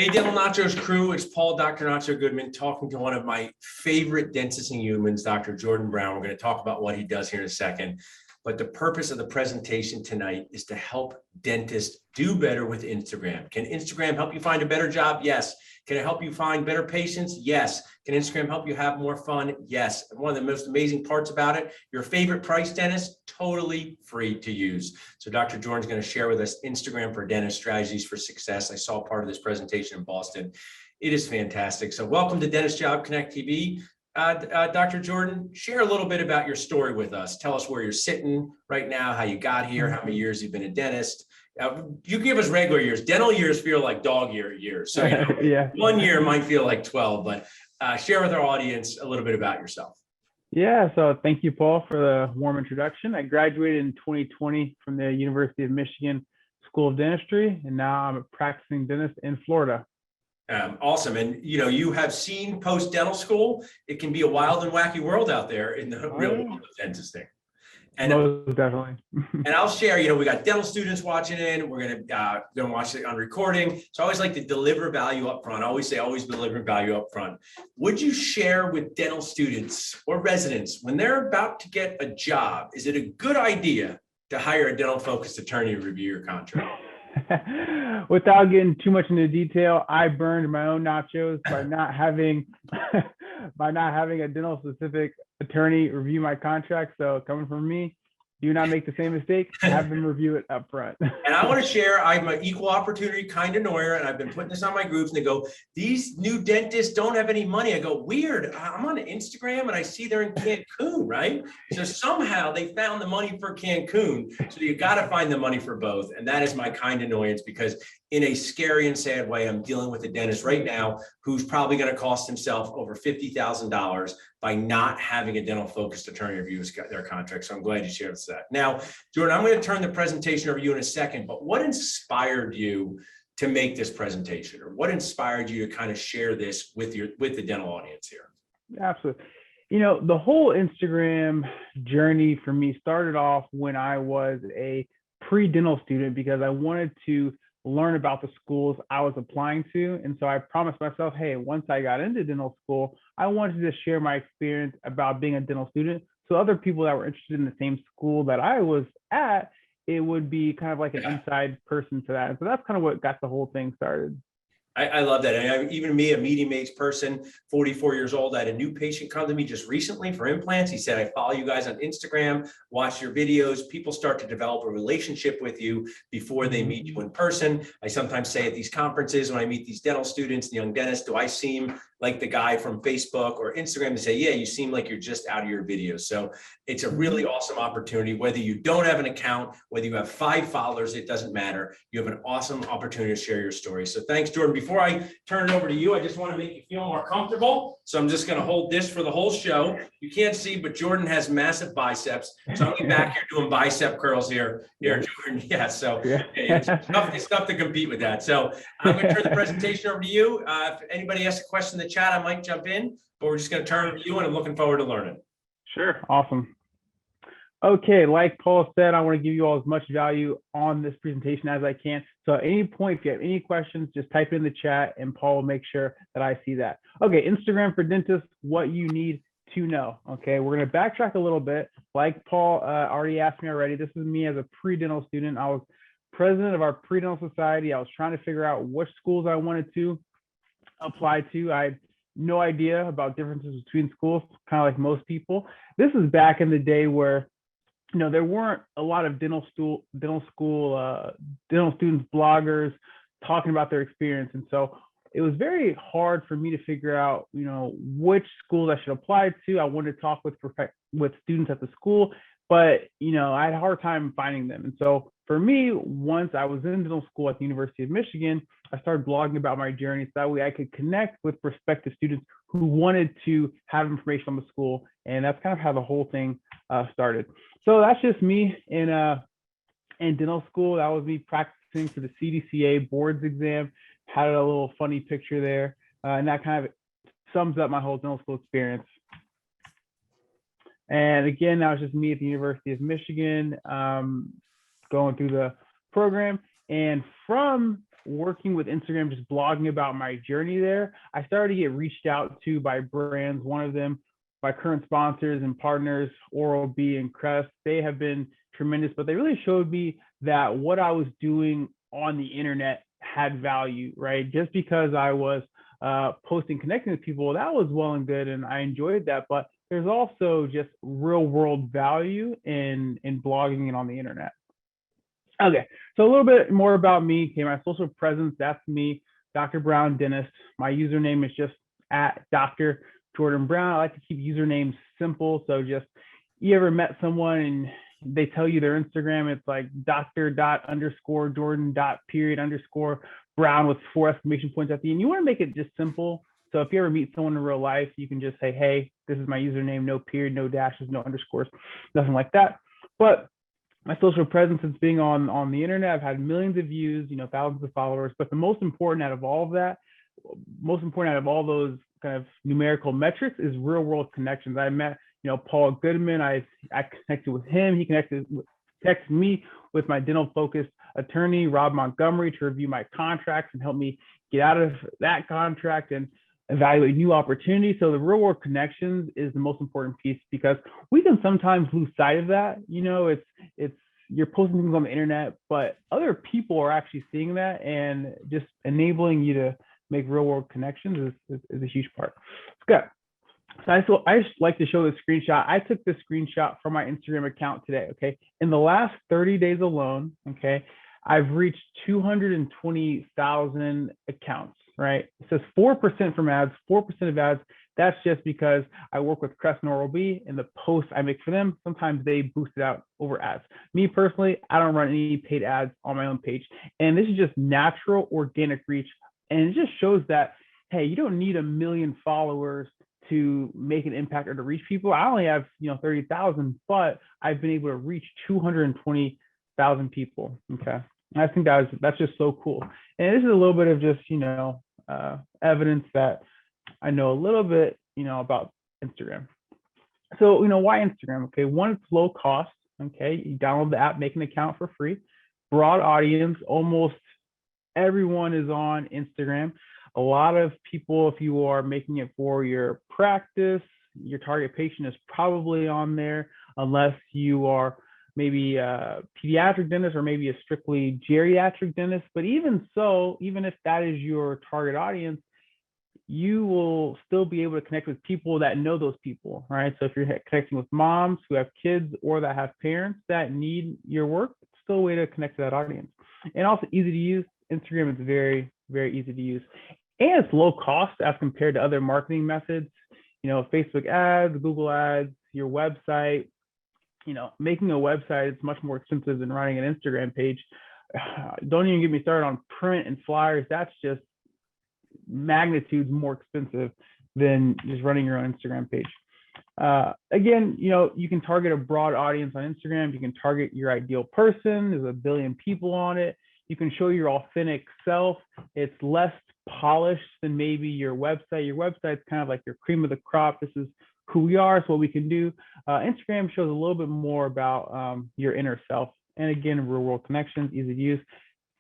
Hey, Dental Nachos crew, it's Paul, Dr. Nacho Goodman, talking to one of my favorite dentists and humans, Dr. Jordan Brown. We're going to talk about what he does here in a second. But the purpose of the presentation tonight is to help dentists do better with Instagram. Can Instagram help you find a better job? Yes. Can it help you find better patients? Yes. Can Instagram help you have more fun? Yes. And one of the most amazing parts about it, your favorite price dentist, totally free to use. So Dr. Jordan's going to share with us Instagram for dentist strategies for success. I saw part of this presentation in Boston. It is fantastic. So welcome to Dentist Job Connect TV. Dr. Jordan, share a little bit about your story with us. Tell us where you're sitting right now, how you got here, how many years you've been a dentist. You give us regular years. Dental years feel like dog years. So yeah. 1 year might feel like 12, but share with our audience a little bit about yourself. Yeah, so thank you, Paul, for the warm introduction. I graduated in 2020 from the University of Michigan School of Dentistry, and now I'm a practicing dentist in Florida. Awesome. And you have seen post dental school, it can be a wild and wacky world out there in the real world of dentistry. And most definitely. And I'll share, we got dental students watching in. We're going to watch it on recording. So I always like to deliver value up front. I always say, always deliver value up front. Would you share with dental students or residents when they're about to get a job, is it a good idea to hire a dental focused attorney to review your contract? Without getting too much into detail, I burned my own nachos by not having a dental specific attorney review my contract. So coming from me, do not make the same mistake. Have them review it up front. And I want to share, I'm an equal opportunity kind of lawyer, and I've been putting this on my groups, and they go, these new dentists don't have any money. I go, weird. I'm on Instagram and I see they're in Cancun, right? So somehow they found the money for Cancun. So you got to find the money for both. And that is my kind annoyance, because in a scary and sad way, I'm dealing with a dentist right now who's probably going to cost himself over $50,000 by not having a dental focused attorney review their contract. So I'm glad you shared us that. Now, Jordan, I'm going to turn the presentation over to you in a second, but what inspired you to make this presentation, or what inspired you to kind of share this with the dental audience here? Absolutely. The whole Instagram journey for me started off when I was a pre-dental student, because I wanted to learn about the schools I was applying to. And so I promised myself, hey, once I got into dental school, I wanted to share my experience about being a dental student. So other people that were interested in the same school that I was at, it would be kind of like an inside person to that. And so that's kind of what got the whole thing started. I love that. And even me, a medium age person, 44 years old, I had a new patient come to me just recently for implants. He said, I follow you guys on Instagram, watch your videos. People start to develop a relationship with you before they meet you in person. I sometimes say at these conferences, when I meet these dental students, the young dentists, do I seem like the guy from Facebook or Instagram? To say, yeah, you seem like you're just out of your videos. So it's a really awesome opportunity. Whether you don't have an account, whether you have 5 followers, it doesn't matter. You have an awesome opportunity to share your story. So thanks, Jordan. Before I turn it over to you, I just want to make you feel more comfortable. So I'm just going to hold this for the whole show. You can't see, but Jordan has massive biceps. So I'm back here doing bicep curls here, Jordan. Yeah, so it's tough to compete with that. So I'm going to turn the presentation over to you. If anybody has a question in the chat, I might jump in, but we're just going to turn it to you, and I'm looking forward to learning. Sure. Awesome. Okay, like Paul said, I want to give you all as much value on this presentation as I can. So at any point, if you have any questions, just type it in the chat and Paul will make sure that I see that. Okay, Instagram for dentists, what you need to know. Okay, we're going to backtrack a little bit. Like Paul already asked me already, this is me as a pre-dental student. I was president of our pre-dental society. I was trying to figure out which schools I wanted to apply to. I had no idea about differences between schools, kind of like most people. This is back in the day where there weren't a lot of dental students, bloggers talking about their experience. And so it was very hard for me to figure out, which schools I should apply to. I wanted to talk with students at the school, but, I had a hard time finding them. And so for me, once I was in dental school at the University of Michigan, I started blogging about my journey so that way I could connect with prospective students who wanted to have information on the school. And that's kind of how the whole thing started. So that's just me in dental school. That was me practicing for the CDCA boards exam. Had a little funny picture there. And that kind of sums up my whole dental school experience. And again, that was just me at the University of Michigan, going through the program. And from working with Instagram, just blogging about my journey there, I started to get reached out to by brands. One of them, my current sponsors and partners, Oral-B and Crest. They have been tremendous, but they really showed me that what I was doing on the internet had value, right? Just because I was posting, connecting with people, that was well and good, and I enjoyed that. But there's also just real world value in blogging and on the internet. Okay, so a little bit more about me. Okay, my social presence, that's me, Dr. Brown Dentist. My username is just at Dr. Jordan Brown. I like to keep usernames simple. So just, you ever met someone and they tell you their Instagram, it's like Dr._Jordan._Brown with 4 exclamation points at the end. You want to make it just simple. So if you ever meet someone in real life, you can just say, hey, this is my username, no period, no dashes, no underscores, nothing like that. But my social presence is being on the internet. I've had millions of views, thousands of followers. But the most important out of all of that, most important out of all those kind of numerical metrics is real world connections. I met, Paul Goodman. I connected with him. He texted me with my dental focused attorney, Rob Montgomery, to review my contracts and help me get out of that contract and evaluate new opportunities. So the real world connections is the most important piece, because we can sometimes lose sight of that. It's you're posting things on the internet, but other people are actually seeing that, and just enabling you to make real world connections is a huge part. It's good. So I just like to show this screenshot. I took this screenshot from my Instagram account today. Okay, in the last 30 days alone, okay, I've reached 220,000 accounts. Right, it says 4% from ads, 4% of ads. That's just because I work with Crest and Oral-B, and the posts I make for them, sometimes they boost it out over ads. Me personally, I don't run any paid ads on my own page, and this is just natural organic reach. And it just shows that, hey, you don't need 1 million followers to make an impact or to reach people. I only have 30,000, but I've been able to reach 220,000 people. Okay, and I think that's just so cool. And this is a little bit of just evidence that I know a little bit about Instagram. So why Instagram? Okay, one, it's low cost. Okay, you download the app, make an account for free. Broad audience, almost everyone is on Instagram. A lot of people, if you are making it for your practice, your target patient is probably on there, unless you are maybe a pediatric dentist or maybe a strictly geriatric dentist. But even so, even if that is your target audience, you will still be able to connect with people that know those people, right? So if you're connecting with moms who have kids or that have parents that need your work, it's still a way to connect to that audience. And also easy to use. Instagram is very, very easy to use. And it's low cost as compared to other marketing methods. Facebook ads, Google ads, your website. Making a website is much more expensive than running an Instagram page. Don't even get me started on print and flyers. That's just magnitudes more expensive than just running your own Instagram page. Again, you can target a broad audience on Instagram. You can target your ideal person. There's 1 billion people on it. You can show your authentic self. It's less polished than maybe your website. Your website's kind of like your cream of the crop. This is who we are, it's what we can do. Instagram shows a little bit more about your inner self. And again, real world connections, easy to use.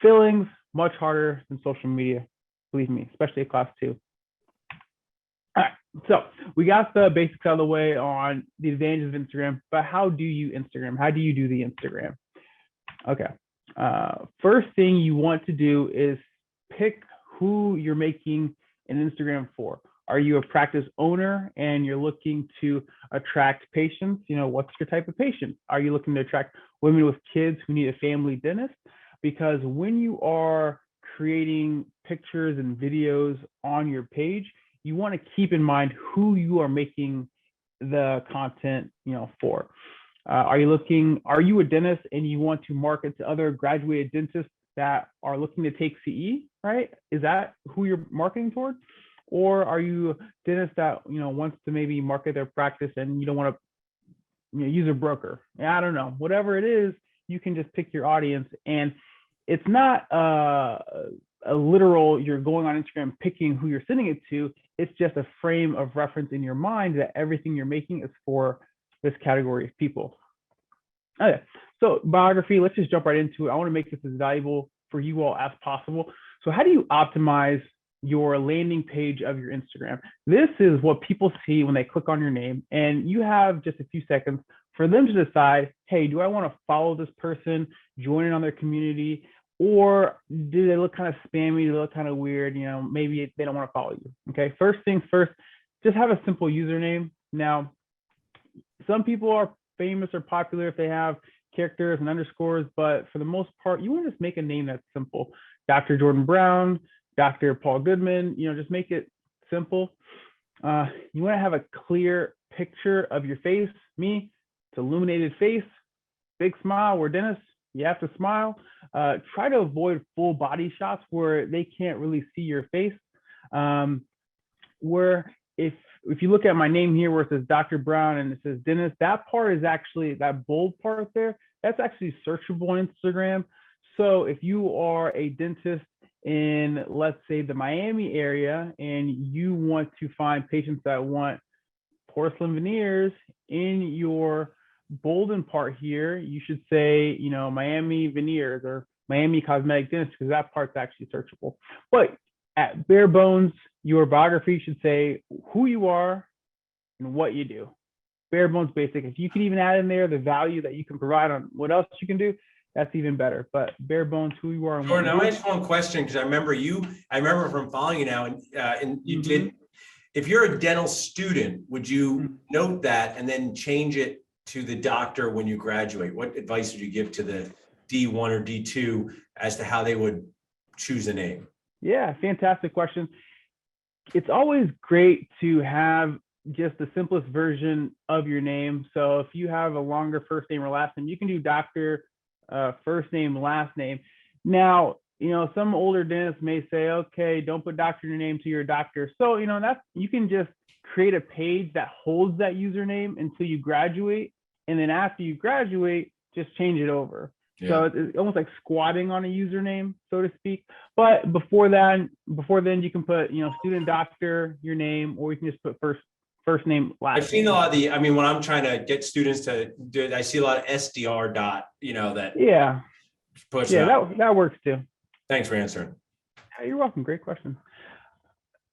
Feelings, much harder than social media, believe me, especially at class 2. All right, so we got the basics out of the way on the advantages of Instagram, but how do you Instagram? How do you do the Instagram? Okay, first thing you want to do is pick who you're making an Instagram for. Are you a practice owner and you're looking to attract patients? What's your type of patient? Are you looking to attract women with kids who need a family dentist? Because when you are creating pictures and videos on your page, you want to keep in mind who you are making the content, for. Are you a dentist and you want to market to other graduated dentists that are looking to take CE, right? Is that who you're marketing toward? Or are you a dentist that wants to maybe market their practice and you don't want to use a broker? I don't know. Whatever it is, you can just pick your audience, and it's not a literal you're going on Instagram picking who you're sending it to. It's just a frame of reference in your mind that everything you're making is for this category of people. Okay, so biography. Let's just jump right into it. I want to make this as valuable for you all as possible. So how do you optimize your landing page of your Instagram? This is what people see when they click on your name, and you have just a few seconds for them to decide, hey, do I want to follow this person, join in on their community, or do they look kind of spammy, do they look kind of weird, you know, maybe they don't want to follow you. Okay, first things first, just have a simple username. Now, some people are famous or popular if they have characters and underscores, but for the most part, you want to just make a name that's simple. Dr. Jordan Brown, Dr. Paul Goodman, you know, just make it simple. You want to have a clear picture of your face. Me, it's illuminated face, big smile. We're dentists, you have to smile. Try to avoid full body shots where they can't really see your face. Where if you look at my name here where it says Dr. Brown and it says dentist, that part is actually, that bold part there, that's actually searchable on Instagram. So if you are a dentist in, let's say, the Miami area, and you want to find patients that want porcelain veneers, in your bolden part here, you should say, you know, Miami veneers or Miami cosmetic dentist, because that part's actually searchable. But at bare bones, your biography should say who you are and what you do. Bare bones basic. If you can even add in there the value that you can provide on what else you can do, that's even better. But bare bones, who you are. And Jordan, what I you do. just one question, because I remember from following you now, and you did, if you're a dental student, would you note that and then change it to the doctor when you graduate? What advice would you give to the D1 or D2 as to how they would choose a name? Yeah, fantastic question. It's always great to have just the simplest version of your name. So if you have a longer first name or last name, you can do doctor, first name, last name. Now, you know, some older dentists may say, okay, don't put doctor in your name till you're a doctor. So, you know, that's, you can just create a page that holds that username until you graduate. And then after you graduate, just change it over. Yeah. So it's almost like squatting on a username, so to speak. But before then, you can put, you know, student doctor, your name, or you can just put first name, last name. I've seen a lot of the, I mean, when I'm trying to get students to do it, I see a lot of SDR dot, you know, that. Yeah. Yeah, that works too. Thanks for answering. You're welcome. Great question.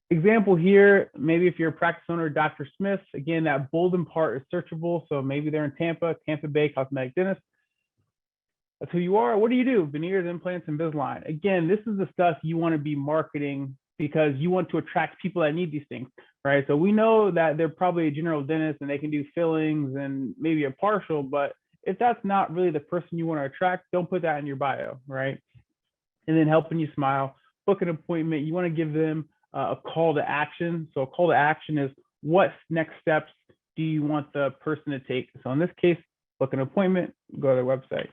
Example here, maybe if you're a practice owner, Dr. Smith, again, that bolden part is searchable. So maybe they're in Tampa Bay cosmetic dentist. That's who you are. What do you do? Veneers, implants, Invisalign. Again, this is the stuff you want to be marketing because you want to attract people that need these things, right? So we know that they're probably a general dentist and they can do fillings and maybe a partial, but if that's not really the person you want to attract, don't put that in your bio, right? And then helping you smile, book an appointment. You want to give them a call to action. So a call to action is, what next steps do you want the person to take? So in this case, book an appointment, go to their website.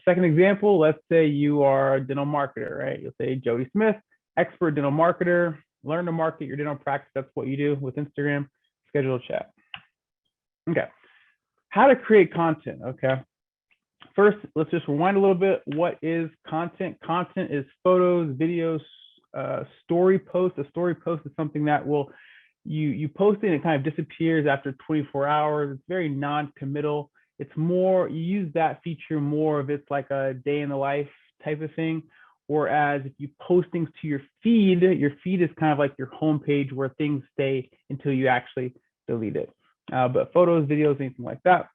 Second example, let's say you are a dental marketer, right? You'll say Jody Smith, expert dental marketer, learn to market your dental practice. That's what you do with Instagram, schedule a chat. Okay, how to create content, okay? First, let's just rewind a little bit. What is content? Content is photos, videos, story posts. A story post is something that will, you post it and it kind of disappears after 24 hours. It's very non-committal. It's more, you use that feature more if it's like a day in the life type of thing. Whereas if you post things to your feed is kind of like your homepage where things stay until you actually delete it. But photos, videos, anything like that.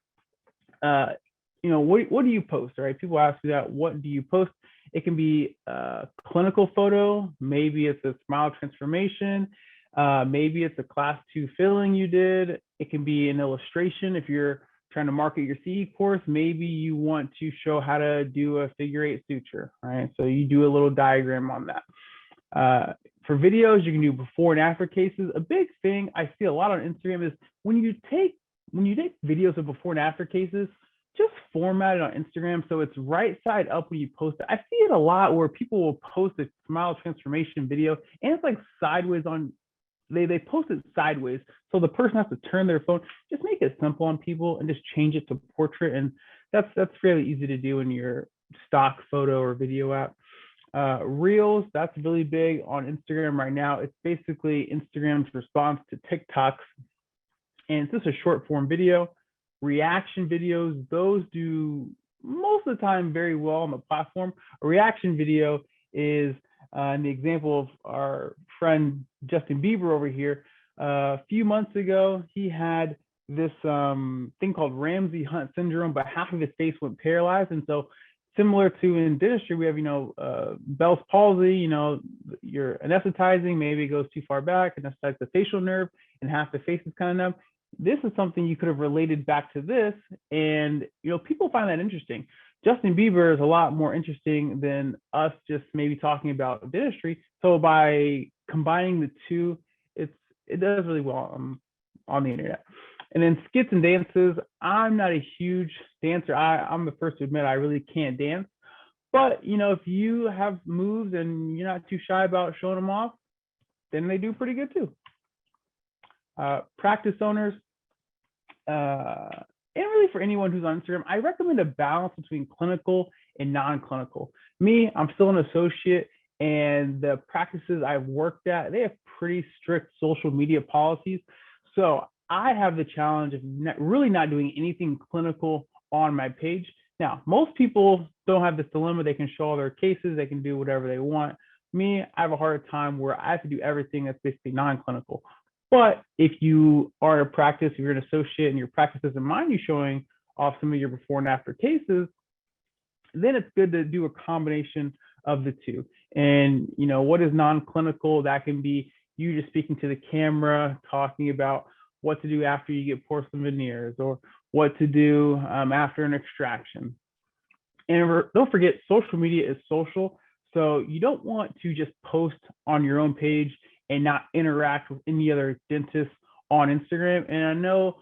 You know, what do you post, right? People ask me that, what do you post? It can be a clinical photo. Maybe it's a smile transformation. Maybe it's a class 2 filling you did. It can be an illustration. If you're trying to market your CE course, maybe you want to show how to do a figure 8 suture, right? So you do a little diagram on that. For videos, you can do before and after cases. A big thing I see a lot on Instagram is when you take videos of before and after cases, just format it on Instagram so it's right side up when you post it. I see it a lot where people will post a smile transformation video and it's like sideways on, they post it sideways. So the person has to turn their phone. Just make it simple on people and just change it to portrait. And that's fairly easy to do in your stock photo or video app. Reels, that's really big on Instagram right now. It's basically Instagram's response to TikToks. And it's just a short form video. Reaction videos, those do most of the time very well on the platform. A reaction video is And the example of our friend Justin Bieber over here, a few months ago, he had this thing called Ramsey Hunt syndrome, but half of his face went paralyzed. And so similar to in dentistry, we have, Bell's palsy, you're anesthetizing, maybe it goes too far back, anesthetize the facial nerve, and half the face is kind of numb. This is something you could have related back to this. And, people find that interesting. Justin Bieber is a lot more interesting than us just maybe talking about dentistry. So by combining the two, it does really well on the internet. And then skits and dances, I'm not a huge dancer. I'm the first to admit I really can't dance. But, if you have moves and you're not too shy about showing them off, then they do pretty good too. Practice owners, and really for anyone who's on Instagram, I recommend a balance between clinical and non-clinical. Me, I'm still an associate, and the practices I've worked at, they have pretty strict social media policies. So I have the challenge of really not doing anything clinical on my page. Now, most people don't have this dilemma. They can show all their cases. They can do whatever they want. Me, I have a hard time where I have to do everything that's basically non-clinical. But if you are in a practice, if you're an associate and your practice doesn't mind you showing off some of your before and after cases, then it's good to do a combination of the two. And, what is non-clinical? That can be you just speaking to the camera, talking about what to do after you get porcelain veneers, or what to do after an extraction. And don't forget, social media is social. So you don't want to just post on your own page and not interact with any other dentists on Instagram. And I know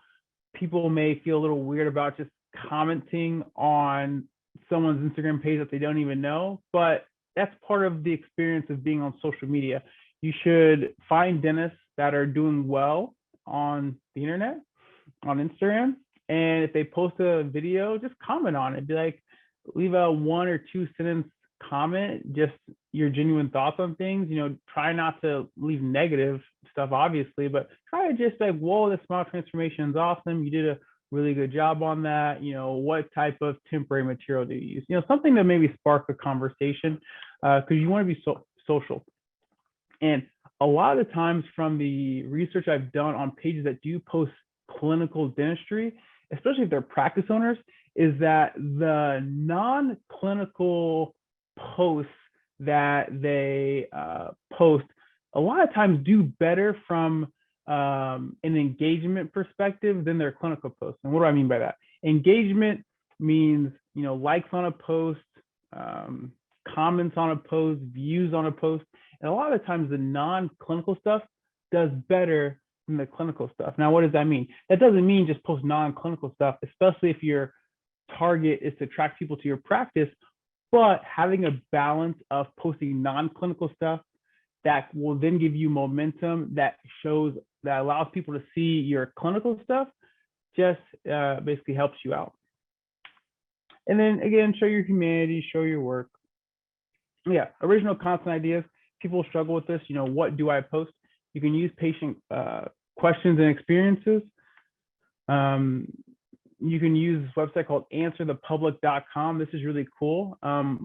people may feel a little weird about just commenting on someone's Instagram page that they don't even know, but that's part of the experience of being on social media. You should find dentists that are doing well on the internet, on Instagram. And if they post a video, just comment on it. Be like, leave a 1 or 2 sentence comment, just your genuine thoughts on things. Try not to leave negative stuff, obviously, but try to just like, whoa, this smile transformation is awesome. You did a really good job on that. What type of temporary material do you use? Something to maybe spark a conversation, because you want to be social. And a lot of the times from the research I've done on pages that do post clinical dentistry, especially if they're practice owners, is that the non-clinical posts that they post a lot of times do better from an engagement perspective than their clinical posts. And what do I mean by that? Engagement means, likes on a post, comments on a post, views on a post. And a lot of times the non-clinical stuff does better than the clinical stuff. Now, what does that mean? That doesn't mean just post non-clinical stuff, especially if your target is to attract people to your practice, but having a balance of posting non-clinical stuff that will then give you momentum that allows people to see your clinical stuff, just basically helps you out. And then again, show your humanity, show your work. Yeah, original content ideas. People struggle with this. What do I post? You can use patient questions and experiences. You can use this website called answerthepublic.com. This is really cool.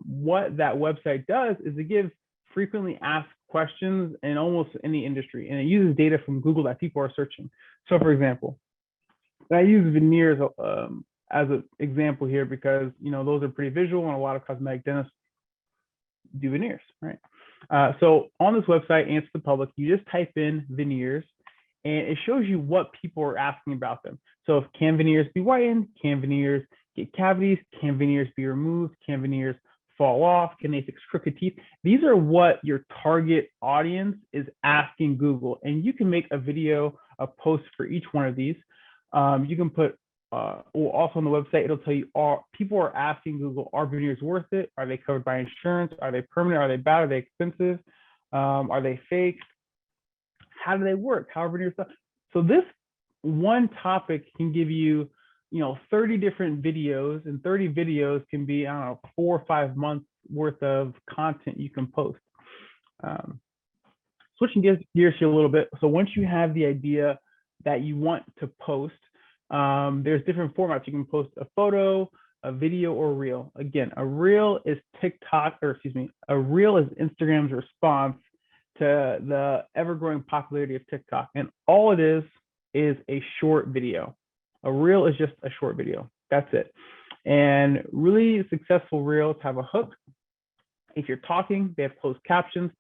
What that website does is it gives frequently asked questions in almost any industry, and it uses data from Google that people are searching. So for example, I use veneers as an example here because, those are pretty visual and a lot of cosmetic dentists do veneers, right? So on this website, Answer the Public, you just type in veneers and it shows you what people are asking about them. So if can veneers be whitened? Can veneers get cavities? Can veneers be removed? Can veneers fall off? Can they fix crooked teeth? These are what your target audience is asking Google. And you can make a video, a post for each one of these. You can put, also on the website, it'll tell you, people are asking Google, are veneers worth it? Are they covered by insurance? Are they permanent? Are they bad? Are they expensive? Are they fake? How do they work? How are veneers done? So this one topic can give you, 30 different videos, and 30 videos can be, 4 or 5 months worth of content you can post. Switching gears here a little bit. So once you have the idea that you want to post, there's different formats. You can post a photo, a video or reel. Again, a reel is a reel is Instagram's response to the ever-growing popularity of TikTok. And all it is a short video. A reel is just a short video. That's it. And really successful reels have a hook. If you're talking, they have closed captions.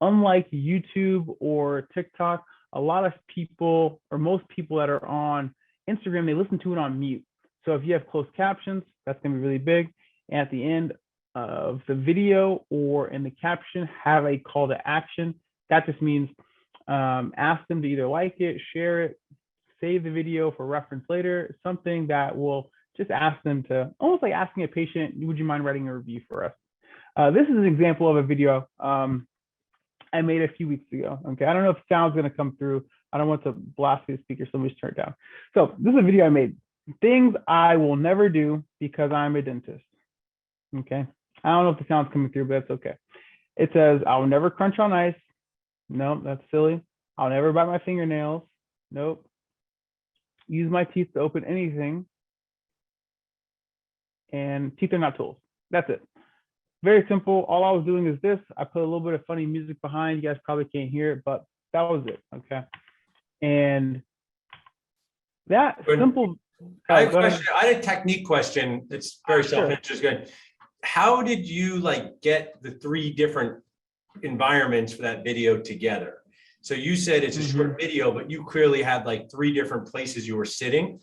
Unlike YouTube or TikTok, a lot of people, or most people that are on Instagram, they listen to it on mute. So if you have closed captions, that's going to be really big. And at the end of the video or in the caption, have a call to action. That just means ask them to either like it, share it, save the video for reference later, something that will just ask them to, almost like asking a patient, would you mind writing a review for us? This is an example of a video I made a few weeks ago. Okay, I don't know if sound's going to come through. I don't want to blast the speaker, so let me just turn it down. So this is a video I made. Things I will never do because I'm a dentist. Okay, I don't know if the sound's coming through, but that's okay. It says, I'll never crunch on ice. Nope, that's silly. I'll never bite my fingernails. Nope. Use my teeth to open anything. And teeth are not tools. That's it. Very simple. All I was doing is this. I put a little bit of funny music behind. You guys probably can't hear it, but that was it. Okay. And that simple. I have a question. I had a technique question. It's very self-interested. Good. How did you get the 3 different environments for that video together? So you said it's a short video, but you clearly had 3 different places you were sitting.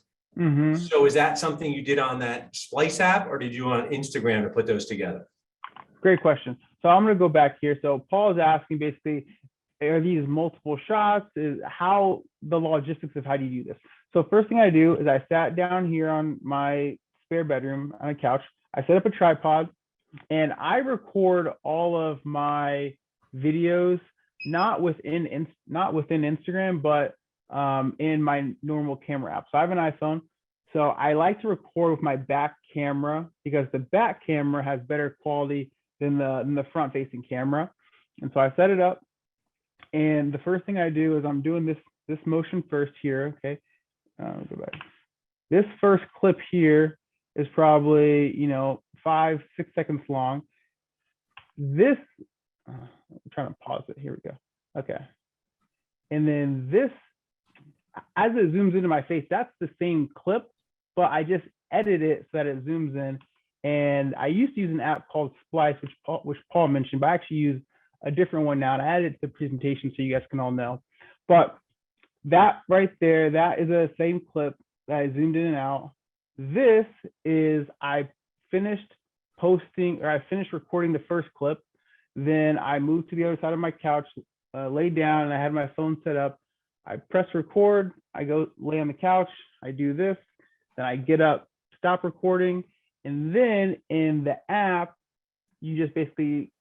So is that something you did on that Splice app, or did you on Instagram to put those together? Great question. So I'm going to go back here. So Paul is asking basically, are these multiple shots? Is how the logistics of how do you do this? So first thing I do is I sat down here on my spare bedroom on a couch. I set up a tripod and I record all of my videos, not within Instagram, but in my normal camera app. So I have an iPhone. So I like to record with my back camera because the back camera has better quality than the front facing camera. And so I set it up. And the first thing I do is I'm doing this motion first here. Okay. Go back. This first clip here is probably, 5-6 seconds long. This, I'm trying to pause it. Here we go. Okay. And then this, as it zooms into my face, that's the same clip, but I just edit it so that it zooms in. And I used to use an app called Splice, which Paul mentioned, but I actually use a different one now. And I added it to the presentation so you guys can all know. But that right there, that is the same clip that I zoomed in and out. This is, I finished recording the first clip. Then I moved to the other side of my couch, laid down, and I had my phone set up. I press record, I go lay on the couch, I do this, then I get up, stop recording, and then in the app, you just basically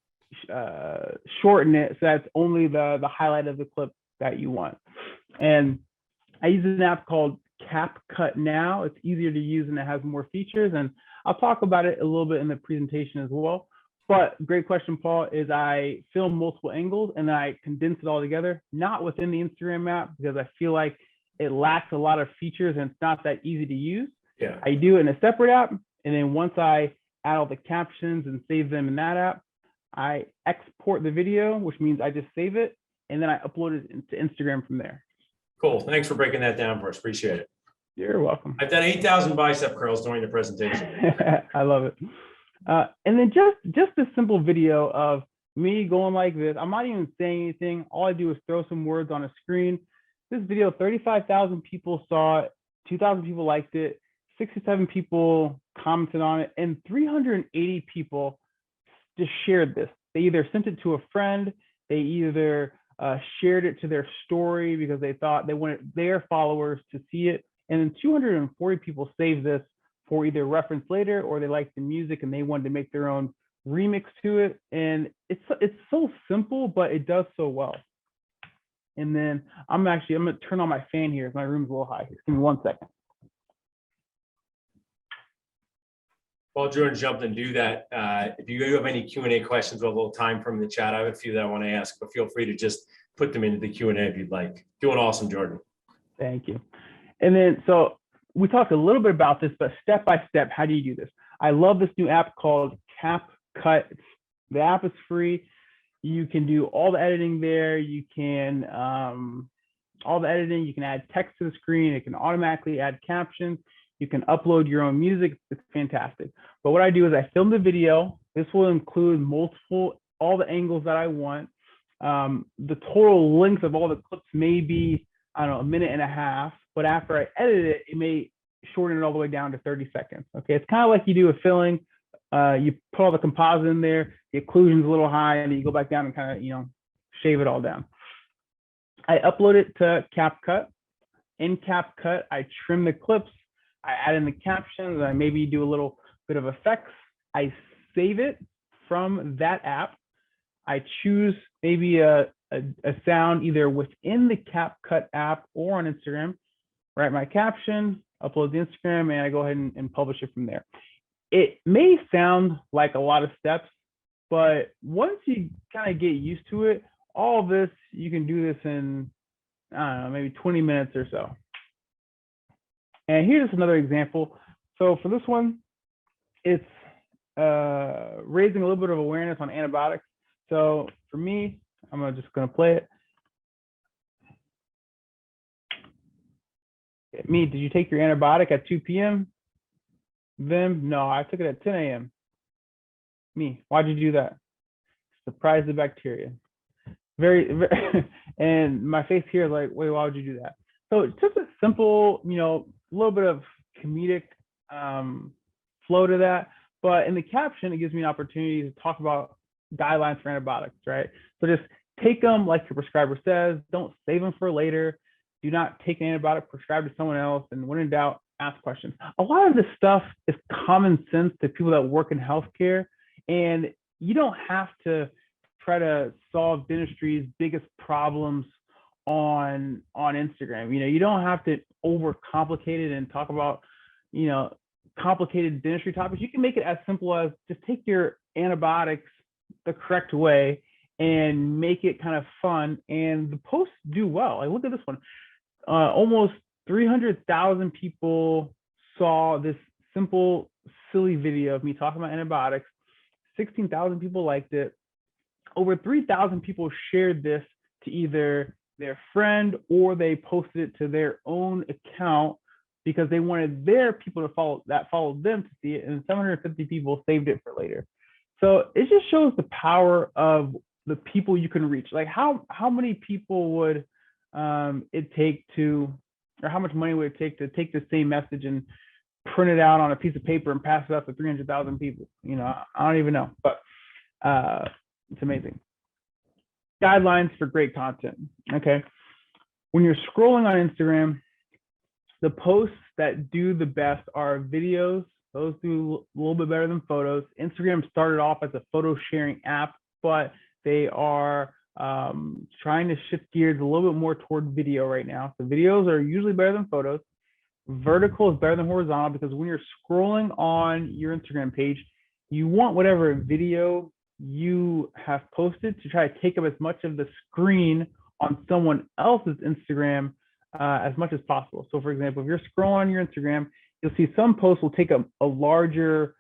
shorten it so that's only the highlight of the clip that you want. And I use an app called CapCut Now. It's easier to use and it has more features, and I'll talk about it a little bit in the presentation as well. But great question, Paul, is I film multiple angles and I condense it all together, not within the Instagram app because I feel like it lacks a lot of features and it's not that easy to use. Yeah. I do it in a separate app. And then once I add all the captions and save them in that app, I export the video, which means I just save it. And then I upload it into Instagram from there. Cool. Thanks for breaking that down for us. Appreciate it. You're welcome. I've done 8,000 bicep curls during the presentation. I love it. And then just a simple video of me going like this. I'm not even saying anything. All I do is throw some words on a screen. This video, 35,000 people saw it, 2,000 people liked it, 67 people commented on it, and 380 people just shared this. They either sent it to a friend, they either shared it to their story because they thought they wanted their followers to see it. And then 240 people saved this for either reference later or they liked the music and they wanted to make their own remix to it. And it's so simple, but it does so well. And then I'm gonna turn on my fan here. My room's a little high here. Give me 1 second. While Jordan jumped and do that, if you have any Q&A questions, we'll have a little time from the chat. I have a few that I want to ask, but feel free to just put them into the Q&A if you'd like. Doing awesome, Jordan. Thank you. And then, so we talked a little bit about this, but step by step, how do you do this? I love this new app called CapCut. The app is free. You can do all the editing there. You can all the editing. You can add text to the screen. It can automatically add captions. You can upload your own music. It's fantastic. But what I do is I film the video. This will include all the angles that I want. The total length of all the clips may be, I don't know, a minute and a half. But after I edit it, it may shorten it all the way down to 30 seconds. Okay, it's kind of like you do a filling. You put all the composite in there, the occlusion's a little high, and then you go back down and kind of, shave it all down. I upload it to CapCut. In CapCut, I trim the clips, I add in the captions, I maybe do a little bit of effects. I save it from that app. I choose maybe a sound either within the CapCut app or on Instagram, write my caption, upload to Instagram, and I go ahead and publish it from there. It may sound like a lot of steps, but once you kind of get used to it, all of this, you can do this in, I don't know, maybe 20 minutes or so. And here's another example. So for this one, it's raising a little bit of awareness on antibiotics. So for me, I'm just gonna play it. Me, did you take your antibiotic at 2 p.m.? Them, no, I took it at 10 a.m. Me, why'd you do that? Surprise the bacteria. Very, and my face here is like, wait, why would you do that? So it's just a simple, a little bit of comedic flow to that. But in the caption, it gives me an opportunity to talk about guidelines for antibiotics, right? So just take them like your prescriber says. Don't save them for later. Do not take an antibiotic prescribed to someone else. And when in doubt, ask questions. A lot of this stuff is common sense to people that work in healthcare. And you don't have to try to solve dentistry's biggest problems on Instagram. You don't have to overcomplicate it and talk about, complicated dentistry topics. You can make it as simple as just take your antibiotics the correct way and make it kind of fun. And the posts do well. Like, look at this one. Almost 300,000 people saw this simple, silly video of me talking about antibiotics. 16,000 people liked it. Over 3,000 people shared this to either their friend or they posted it to their own account because they wanted their people to follow them to see it. And 750 people saved it for later. So it just shows the power of the people you can reach. Like how many people would it take to, or how much money would it take to take the same message and print it out on a piece of paper and pass it out to 300,000 people? I don't even know, but it's amazing. Guidelines for great content. Okay. When you're scrolling on Instagram, the posts that do the best are videos. Those do a little bit better than photos. Instagram started off as a photo sharing app, but they are trying to shift gears a little bit more toward video right now. So videos are usually better than photos. Vertical is better than horizontal because when you're scrolling on your Instagram page, you want whatever video you have posted to try to take up as much of the screen on someone else's Instagram as much as possible. So for example, if you're scrolling on your Instagram, you'll see some posts will take up a larger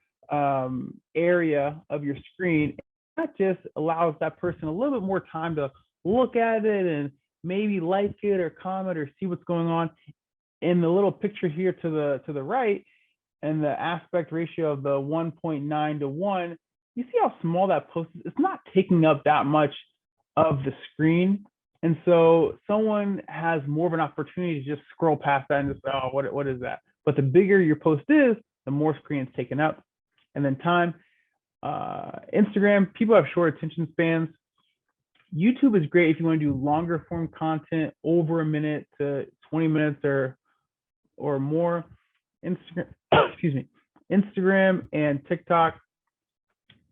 area of your screen. That just allows that person a little bit more time to look at it and maybe like it or comment or see what's going on. In the little picture here to the right, and the aspect ratio of the 1.9 to 1, you see how small that post is? It's not taking up that much of the screen. And so someone has more of an opportunity to just scroll past that and just say, oh, what is that? But the bigger your post is, the more screen it's taken up. And then time. Instagram, people have short attention spans. YouTube is great if you want to do longer form content over a minute to 20 minutes or more. Instagram and TikTok,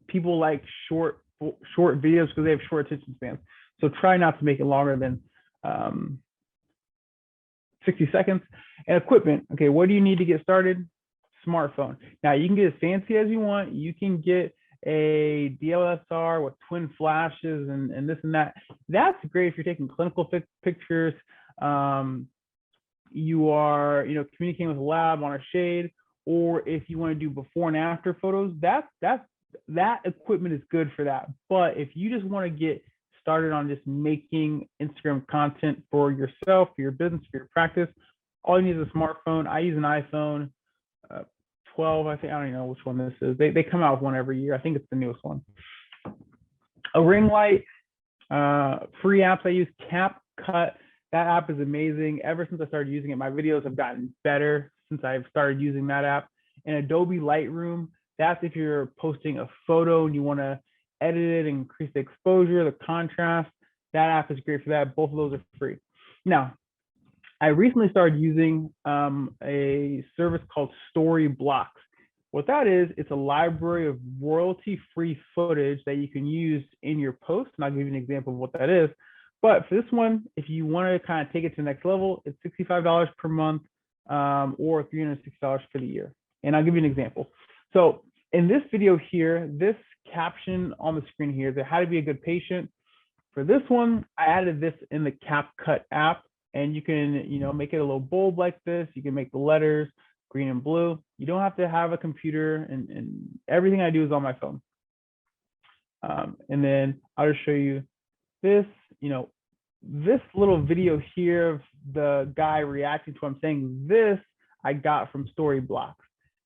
people like short videos because they have short attention spans. So try not to make it longer than 60 seconds. And equipment, okay, what do you need to get started? Smartphone. Now you can get as fancy as you want. You can get a DSLR with twin flashes and this and that. That's great if you're taking clinical pictures. You are, communicating with a lab on a shade, or if you want to do before and after photos, that equipment is good for that. But if you just want to get started on just making Instagram content for yourself, for your business, for your practice, all you need is a smartphone. I use an iPhone 12, I think. I don't even know which one this is. They come out with one every year. I think it's the newest one. A ring light, free apps I use, CapCut. That app is amazing. Ever since I started using it, my videos have gotten better since I've started using that app. And Adobe Lightroom, that's if you're posting a photo and you want to edit it and increase the exposure, the contrast. That app is great for that. Both of those are free. Now, I recently started using a service called Storyblocks. What that is, it's a library of royalty-free footage that you can use in your posts. And I'll give you an example of what that is. But for this one, if you want to kind of take it to the next level, it's $65 per month or $360 for the year. And I'll give you an example. So in this video here, this caption on the screen here is how to be a good patient. For this one, I added this in the CapCut app, and you can, make it a little bold like this. You can make the letters green and blue. You don't have to have a computer, and everything I do is on my phone. And then I'll just show you this, this little video here of the guy reacting to what I'm saying. This I got from Storyblocks.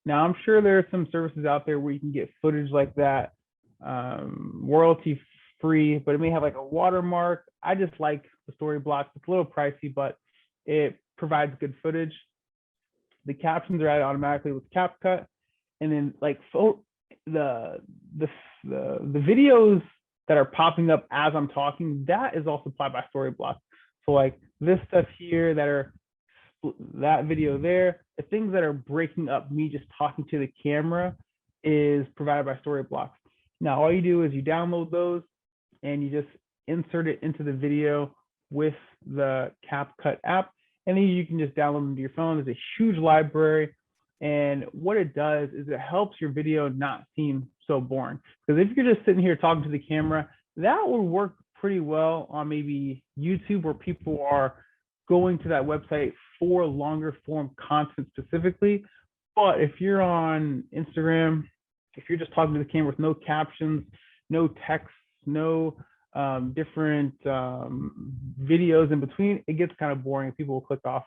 Now, I'm sure there are some services out there where you can get footage like that, royalty free, but it may have like a watermark. I just like the Storyblocks. It's a little pricey, but it provides good footage. The captions are added automatically with CapCut, and then like the videos that are popping up as I'm talking, that is all supplied by Storyblocks. So like this stuff here that video there, the things that are breaking up me just talking to the camera is provided by Storyblocks. Now, all you do is you download those and you just insert it into the video with the CapCut app, and then you can just download them to your phone. There's a huge library, and what it does is it helps your video not seem so boring. Because if you're just sitting here talking to the camera, that would work pretty well on maybe YouTube, where people are going to that website for longer form content specifically. But if you're on Instagram, if you're just talking to the camera with no captions, no text, no different videos in between, it gets kind of boring. People will click off.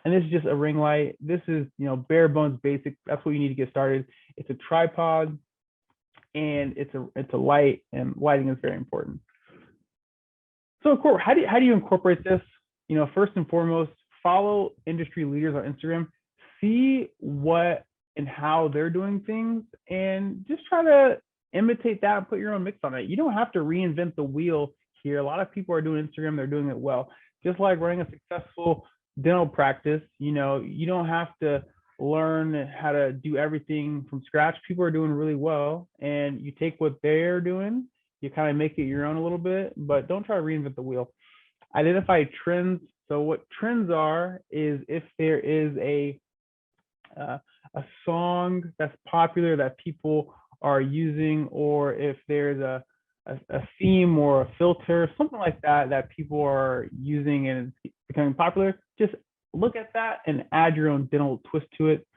And this is just a ring light. This is, bare bones basic. That's what you need to get started. It's a tripod, and it's a light, and lighting is very important. So how do you incorporate this? First and foremost, follow industry leaders on Instagram, see what and how they're doing things, and just try to imitate that and put your own mix on it. You don't have to reinvent the wheel here. A lot of people are doing Instagram, they're doing it well. Just like running a successful dental practice, you don't have to learn how to do everything from scratch. People are doing really well, and you take what they're doing, you kind of make it your own a little bit, but don't try to reinvent the wheel. Identify trends. So what trends are is if there is a song that's popular that people are using, or if there's a theme or a filter, something like that people are using and it's becoming popular, just look at that and add your own dental twist to it.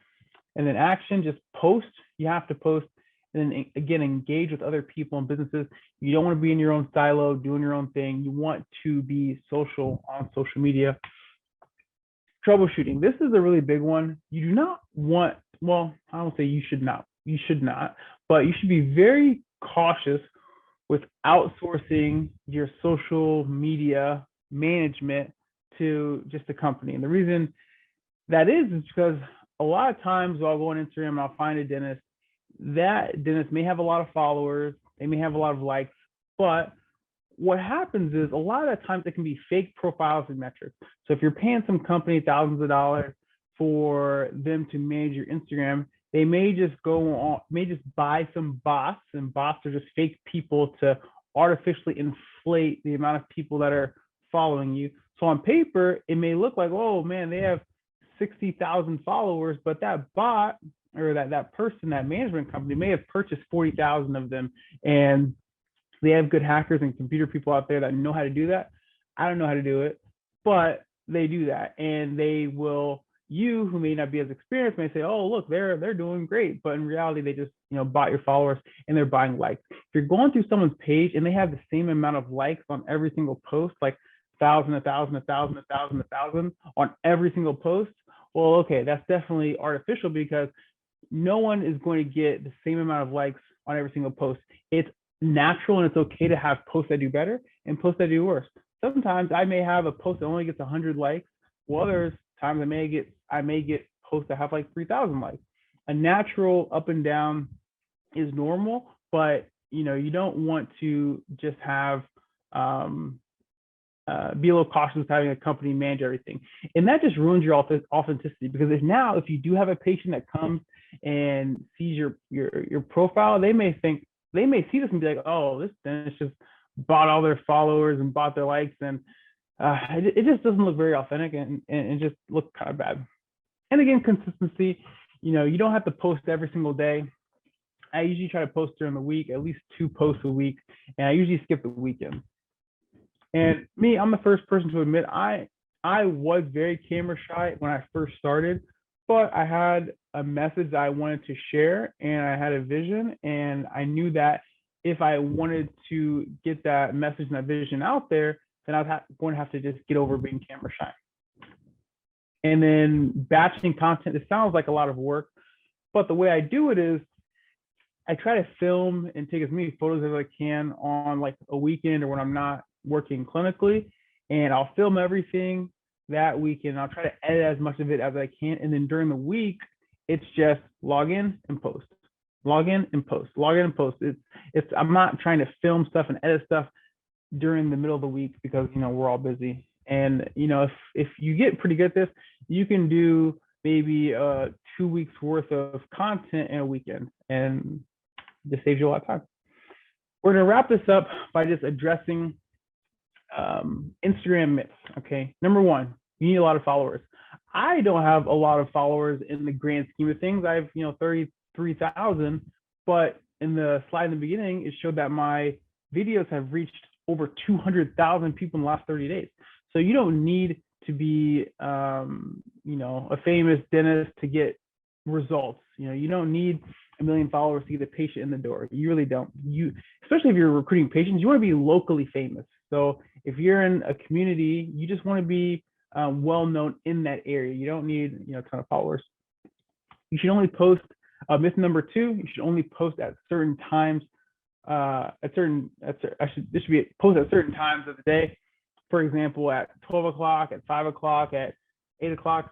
And then action, just post. You have to post. And then again, engage with other people and businesses. You don't want to be in your own silo doing your own thing. You want to be social on social media. Troubleshooting. This is a really big one. You do not want, well, I don't say you should not, but you should be very cautious with outsourcing your social media management to just a company. And the reason that is because a lot of times I'll go on Instagram and I'll find a dentist. That dentist may have a lot of followers, they may have a lot of likes, but what happens is a lot of times it can be fake profiles and metrics. So if you're paying some company thousands of dollars for them to manage your Instagram, they may just buy some bots, and bots are just fake people to artificially inflate the amount of people that are following you. So on paper, it may look like, oh man, they have 60,000 followers, but that bot or that person, that management company may have purchased 40,000 of them, and they have good hackers and computer people out there that know how to do that. I don't know how to do it, but they do that, and they will, you who may not be as experienced may say, oh, look, they're doing great. But in reality, they just, bought your followers and they're buying likes. If you're going through someone's page and they have the same amount of likes on every single post, like 1,000, 1,000, 1,000, 1,000, 1,000 on every single post, well, okay, that's definitely artificial because no one is going to get the same amount of likes on every single post. It's natural and it's okay to have posts that do better and posts that do worse. Sometimes I may have a post that only gets 100 likes, while others times I may get posts that have like 3,000 likes. A natural up and down is normal, but you don't want to just have be a little cautious with having a company manage everything, and that just ruins your authenticity. Because if you do have a patient that comes and sees your profile, they may see this and be like, oh, this dentist just bought all their followers and bought their likes, and it just doesn't look very authentic, and it just looks kind of bad. And again, consistency. You don't have to post every single day. I usually try to post during the week, at least 2 posts a week, and I usually skip the weekend. And me, I'm the first person to admit I was very camera shy when I first started, but I had a message that I wanted to share, and I had a vision, and I knew that if I wanted to get that message and that vision out there, then I was going to have to just get over being camera shy. And then batching content, it sounds like a lot of work, but the way I do it is I try to film and take as many photos as I can on like a weekend or when I'm not working clinically, and I'll film everything that weekend. I'll try to edit as much of it as I can, and then during the week, it's just log in and post, log in and post, log in and post. I'm not trying to film stuff and edit stuff during the middle of the week because we're all busy. And if you get pretty good at this, you can do maybe 2 weeks worth of content in a weekend, and this saves you a lot of time. We're gonna wrap this up by just addressing Instagram myths. Okay, number one, you need a lot of followers. I don't have a lot of followers in the grand scheme of things. I have 33,000, but in the slide in the beginning, it showed that my videos have reached over 200,000 people in the last 30 days. So you don't need to be a famous dentist to get results. You don't need 1 million followers to get a patient in the door. You really don't. Especially if you're recruiting patients, you want to be locally famous. So if you're in a community, you just want to be well known in that area. You don't need a ton of followers. You should only post. Myth number 2: you should only post at certain times. This should be post at certain times of the day. For example, at 12 o'clock, at 5 o'clock, at 8 o'clock.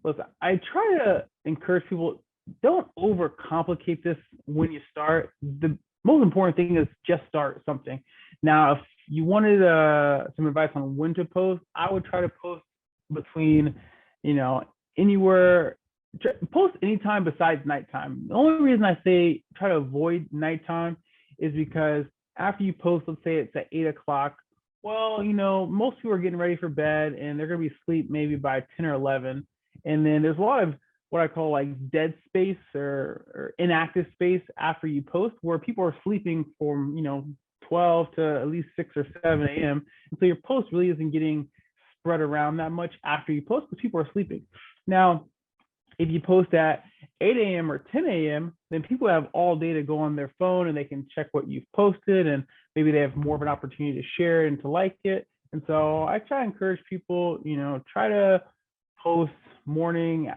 Listen, I try to encourage people, don't overcomplicate this when you start. The most important thing is just start something. Now, if you wanted some advice on when to post, I would try to post between, anywhere, post anytime besides nighttime. The only reason I say try to avoid nighttime is because after you post, let's say it's at 8 o'clock, well, most people are getting ready for bed and they're going to be asleep maybe by 10 or 11. And then there's a lot of what I call like dead space or inactive space after you post, where people are sleeping from, 12 to at least 6 or 7 a.m. And so your post really isn't getting spread around that much after you post because people are sleeping. Now, if you post at 8 a.m. or 10 a.m., then people have all day to go on their phone and they can check what you've posted, and maybe they have more of an opportunity to share and to like it. And so I try to encourage people, try to post morning,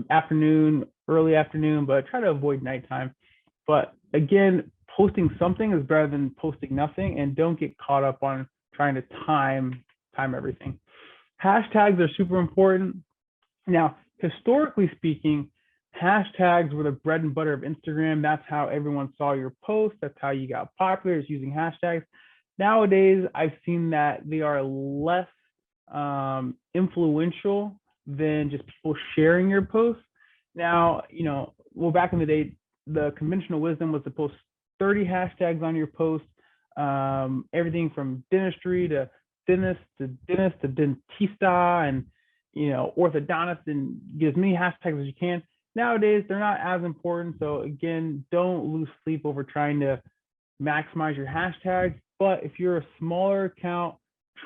afternoon, early afternoon, but try to avoid nighttime. But again, posting something is better than posting nothing, and don't get caught up on trying to time everything. Hashtags are super important. Now, historically speaking, hashtags were the bread and butter of Instagram. That's how everyone saw your post. That's how you got popular, is using hashtags. Nowadays, I've seen that they are less influential than just people sharing your posts. Now, back in the day, the conventional wisdom was to post 30 hashtags on your post, everything from dentistry to dentist to dentista and orthodontist, and get as many hashtags as you can. Nowadays, they're not as important. So again, don't lose sleep over trying to maximize your hashtags. But if you're a smaller account,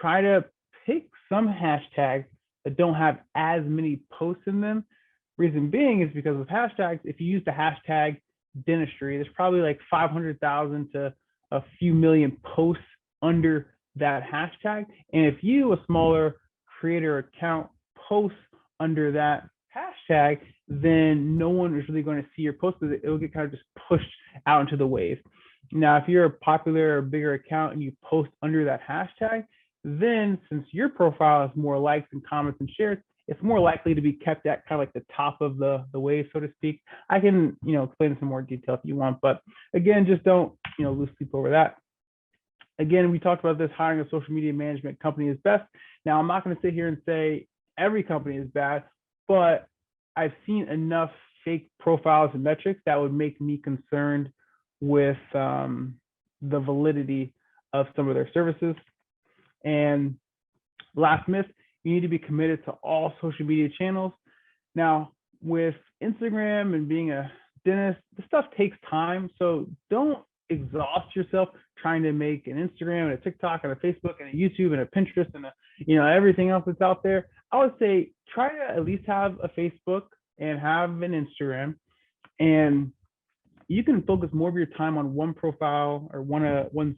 try to pick some hashtags that don't have as many posts in them. Reason being is because with hashtags, if you use the hashtag dentistry, there's probably like 500,000 to a few million posts under that hashtag. And if you, a smaller creator account, posts under that hashtag, then no one is really going to see your post because it'll get kind of just pushed out into the wave. Now, if you're a popular or bigger account and you post under that hashtag, then since your profile has more likes and comments and shares, it's more likely to be kept at kind of like the top of the wave, so to speak. I can, explain in some more detail if you want, but again, just don't, lose sleep over that. Again, we talked about this, hiring a social media management company is best. Now, I'm not going to sit here and say every company is bad, but I've seen enough fake profiles and metrics that would make me concerned with the validity of some of their services. And last myth, you need to be committed to all social media channels. Now, with Instagram and being a dentist, this stuff takes time. So don't exhaust yourself trying to make an Instagram and a TikTok and a Facebook and a YouTube and a Pinterest and everything else that's out there. I would say try to at least have a Facebook and have an Instagram, and you can focus more of your time on one profile or one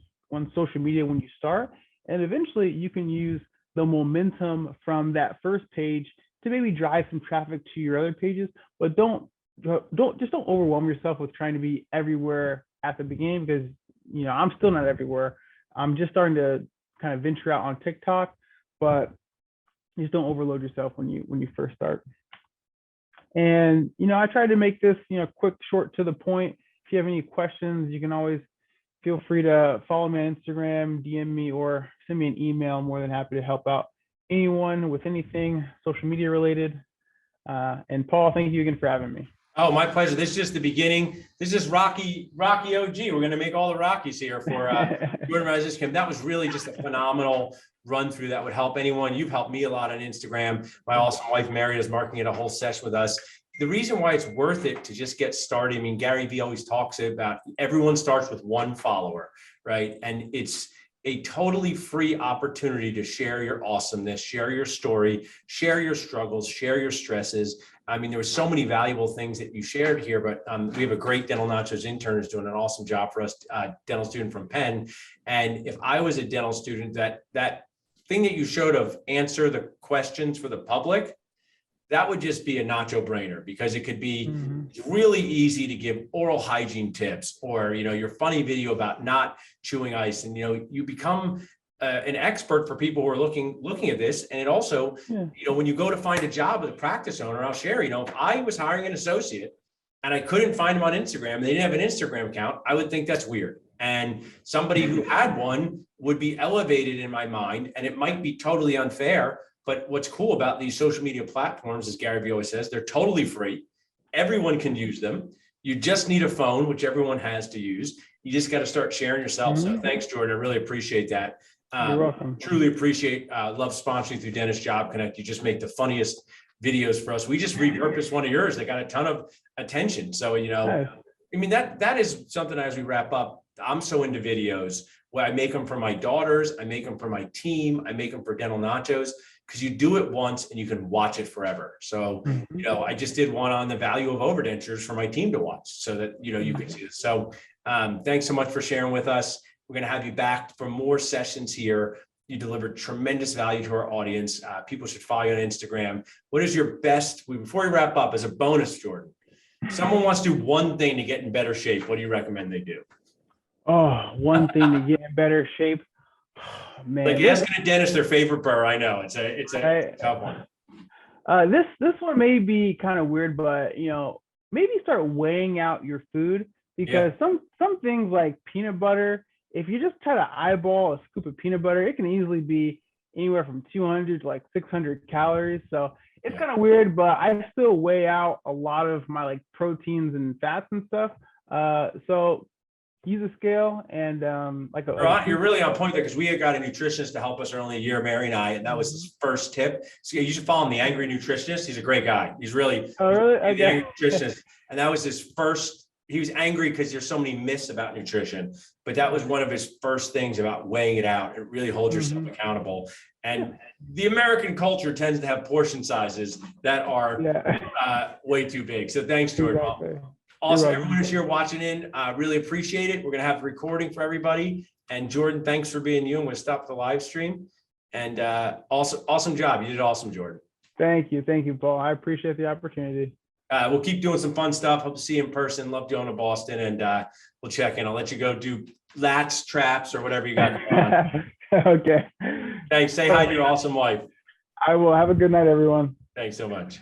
social media when you start, and eventually you can use the momentum from that first page to maybe drive some traffic to your other pages. But don't overwhelm yourself with trying to be everywhere at the beginning, because I'm still not everywhere. I'm just starting to kind of venture out on TikTok, but just don't overload yourself when you first start. And I try to make this quick, short, to the point. If you have any questions, you can always feel free to follow me on Instagram, DM me, or send me an email. I'm more than happy to help out anyone with anything social media related. And Paul, thank you again for having me. Oh, my pleasure. This is just the beginning. This is Rocky OG. We're going to make all the Rockies here for Jordan Rises Kim. That was really just a phenomenal run through that would help anyone. You've helped me a lot on Instagram. My awesome wife, Mary, is marking it a whole session with us. The reason why it's worth it to just get started, I mean, Gary Vee always talks about everyone starts with one follower, right? And it's a totally free opportunity to share your awesomeness, share your story, share your struggles, share your stresses. I mean, there were so many valuable things that you shared here, but we have a great Dental Nachos intern who's doing an awesome job for us, dental student from Penn. And if I was a dental student, that thing that you showed of answer the questions for the public, that would just be a nacho brainer, because it could be really easy to give oral hygiene tips, or your funny video about not chewing ice, and you become an expert for people who are looking at this. And it also, when you go to find a job as a practice owner, I'll share, if I was hiring an associate and I couldn't find them on Instagram, they didn't have an Instagram account, I would think that's weird. And somebody who had one would be elevated in my mind, and it might be totally unfair. But what's cool about these social media platforms, as Gary Vee always says, they're totally free. Everyone can use them. You just need a phone, which everyone has to use. You just got to start sharing yourself. So thanks, Jordan. I really appreciate that. You're welcome. Truly appreciate, love sponsoring through Dentist Job Connect. You just make the funniest videos for us. We just repurposed one of yours. They got a ton of attention. So, I mean, that is something as we wrap up. I'm so into videos where I make them for my daughters. I make them for my team. I make them for Dental Nachos, because you do it once and you can watch it forever. So, I just did one on the value of overdentures for my team to watch, so that, you can see this. So thanks so much for sharing with us. We're going to have you back for more sessions here. You delivered tremendous value to our audience. People should follow you on Instagram. What is your best, before we wrap up, as a bonus, Jordan, if someone wants to do one thing to get in better shape, what do you recommend they do? Oh, one thing to get in better shape. Man, like asking a dentist their favorite burr. I know it's a tough one. This one may be kind of weird, but maybe start weighing out your food, because some things like peanut butter, if you just try to eyeball a scoop of peanut butter, it can easily be anywhere from 200 to like 600 calories. So it's kind of weird, but I still weigh out a lot of my proteins and fats and stuff. So use a scale, and you're really on point there, because we had got a nutritionist to help us early in the year, Mary and I, and that was his first tip. So you should follow him, the Angry Nutritionist. He's a great guy. He's really, the Angry Nutritionist, and that was his first. He was angry because there's so many myths about nutrition, but that was one of his first things about weighing it out. It really holds yourself accountable. And the American culture tends to have portion sizes that are way too big. So thanks, Jordan. Exactly. Also, everyone who's here watching in, really appreciate it. We're going to have a recording for everybody. And Jordan, thanks for being you. And we'll stop the live stream. And also, awesome job. You did awesome, Jordan. Thank you. Thank you, Paul. I appreciate the opportunity. We'll keep doing some fun stuff. Hope to see you in person. Love going to Boston, and we'll check in. I'll let you go do lats, traps, or whatever you got going on. Okay. Thanks. Say hi to your awesome wife. I will. Have a good night, everyone. Thanks so much.